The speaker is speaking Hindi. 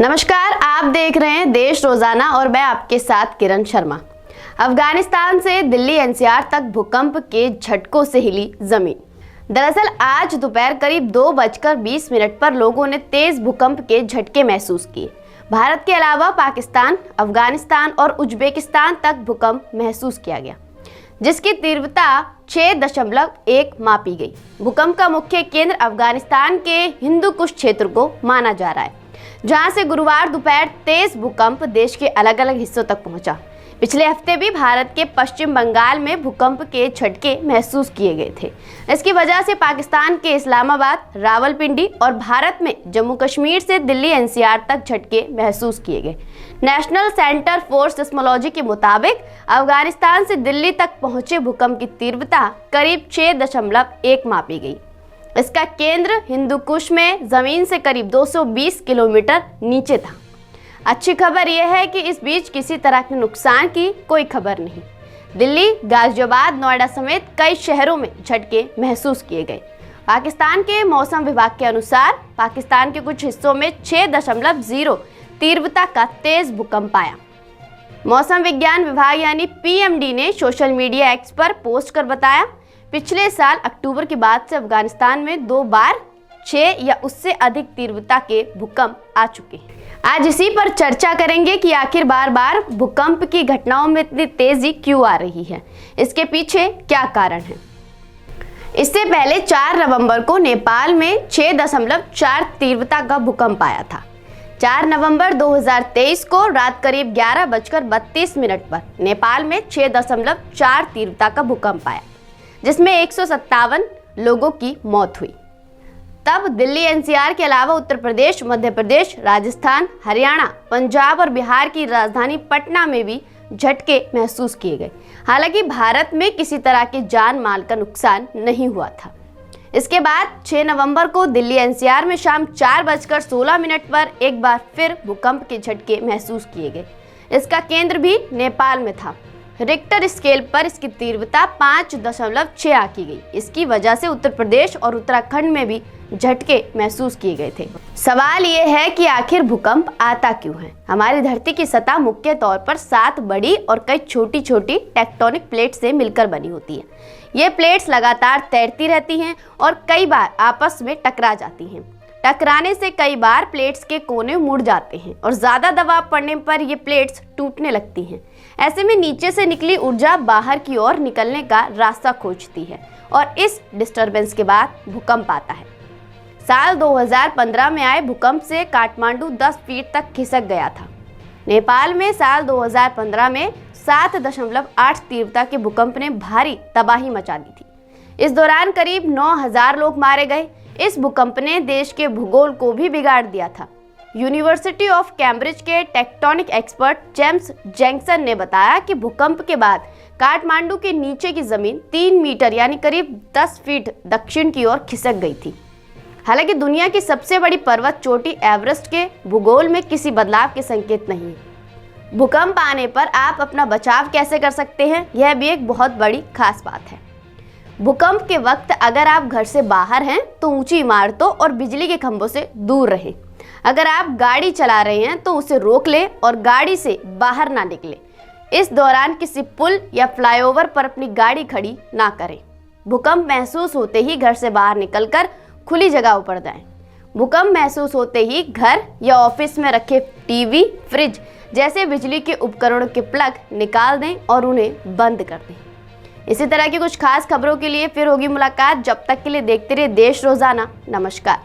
नमस्कार, आप देख रहे हैं देश रोजाना और मैं आपके साथ किरण शर्मा। अफगानिस्तान से दिल्ली एनसीआर तक भूकंप के झटकों से हिली जमीन। दरअसल आज दोपहर करीब 2:20 पर लोगों ने तेज भूकंप के झटके महसूस किए। भारत के अलावा पाकिस्तान, अफगानिस्तान और उज्बेकिस्तान तक भूकंप महसूस किया गया, जिसकी तीव्रता 6.1 मापी गई। भूकंप का मुख्य केंद्र अफगानिस्तान के हिंदू कुश क्षेत्र को माना जा रहा है, जहां से गुरुवार दोपहर तेज भूकंप देश के अलग अलग हिस्सों तक पहुंचा। पिछले हफ्ते भी भारत के पश्चिम बंगाल में भूकंप के झटके महसूस किए गए थे। इसकी वजह से पाकिस्तान के इस्लामाबाद, रावलपिंडी और भारत में जम्मू कश्मीर से दिल्ली एनसीआर तक झटके महसूस किए गए। नेशनल सेंटर फॉर सिस्मोलॉजी के मुताबिक अफगानिस्तान से दिल्ली तक पहुंचे भूकंप की तीव्रता करीब 6.1 मापी गई। इसका केंद्र हिंदू कुश में जमीन से करीब 220 किलोमीटर नीचे था। अच्छी खबर यह है कि इस बीच किसी तरह के नुकसान की कोई खबर नहीं। दिल्ली, गाजियाबाद, नोएडा समेत कई शहरों में झटके महसूस किए गए। पाकिस्तान के मौसम विभाग के अनुसार पाकिस्तान के कुछ हिस्सों में 6.0 तीव्रता का तेज भूकंप आया। मौसम विज्ञान विभाग यानी पीएमडी ने सोशल मीडिया एक्स पर पोस्ट कर बताया, पिछले साल अक्टूबर के बाद से अफगानिस्तान में 2 बार 6 या उससे अधिक तीव्रता के भूकंप आ चुके हैं। आज इसी पर चर्चा करेंगे कि आखिर बार बार भूकंप की घटनाओं में इतनी तेजी क्यों आ रही है, इसके पीछे क्या कारण है। इससे पहले 4 नवंबर को नेपाल में 6.4 तीव्रता का भूकंप आया था। 4 नवंबर 2023 को रात करीब 11:32 पर नेपाल में 6.4 तीव्रता का भूकंप आया, जिसमें 157 लोगों की मौत हुई। तब दिल्ली एनसीआर के अलावा उत्तर प्रदेश, मध्य प्रदेश, राजस्थान, हरियाणा, पंजाब और बिहार की राजधानी पटना में भी झटके महसूस किए गए। हालांकि भारत में किसी तरह के जान माल का नुकसान नहीं हुआ था। इसके बाद 6 नवंबर को दिल्ली एनसीआर में शाम 4:16 पर एक बार फिर भूकंप के झटके महसूस किए गए। इसका केंद्र भी नेपाल में था। रिक्टर स्केल पर इसकी तीव्रता 5.6 आंकी गई। इसकी वजह से उत्तर प्रदेश और उत्तराखंड में भी झटके महसूस किए गए थे। सवाल ये है कि आखिर भूकंप आता क्यों है। हमारी धरती की सतह मुख्य तौर पर 7 बड़ी और कई छोटी छोटी टेक्टोनिक प्लेट से मिलकर बनी होती है। ये प्लेट्स लगातार तैरती रहती हैं और कई बार आपस में टकरा जाती हैं। टकराने से कई बार प्लेट्स के कोने मुड़ जाते हैं और ज़्यादा दबाव पड़ने पर ये प्लेट्स टूटने लगती हैं। ऐसे में नीचे से निकली ऊर्जा बाहर की ओर निकलने का रास्ता खोजती है और इस डिस्टरबेंस के बाद भूकंप आता है। साल 2015 में आए भूकंप से काठमांडू 10 फीट तक खिसक गया था। नेपाल में साल 2015 में 7.8 तीव्रता के भूकंप ने भारी तबाही मचा दी थी। इस दौरान करीब 9,000 लोग मारे गए। इस भूकंप ने देश के भूगोल को भी बिगाड़ दिया था। यूनिवर्सिटी ऑफ कैम्ब्रिज के टेक्टोनिक एक्सपर्ट जेम्स जैक्सन ने बताया कि भूकंप के बाद काठमांडू के नीचे की जमीन 3 मीटर यानी करीब 10 फीट दक्षिण की ओर खिसक गई थी। हालांकि दुनिया की सबसे बड़ी पर्वत चोटी एवरेस्ट के भूगोल में किसी बदलाव के संकेत नहीं है। भूकंप आने पर आप अपना बचाव कैसे कर सकते हैं, यह भी एक बहुत बड़ी खास बात है। भूकंप के वक्त अगर आप घर से बाहर हैं तो ऊंची इमारतों और बिजली के खंभों से दूर रहें। अगर आप गाड़ी चला रहे हैं तो उसे रोक लें और गाड़ी से बाहर ना निकलें। इस दौरान किसी पुल या फ्लाईओवर पर अपनी गाड़ी खड़ी ना करें। भूकंप महसूस होते ही घर से बाहर निकलकर खुली जगहों पर जाएं। भूकंप महसूस होते ही घर या ऑफिस में रखे टीवी, फ्रिज जैसे बिजली के उपकरणों के प्लग निकाल दें और उन्हें बंद कर दें। इसी तरह की कुछ खास खबरों के लिए फिर होगी मुलाकात। जब तक के लिए देखते रहिए देश रोजाना। नमस्कार।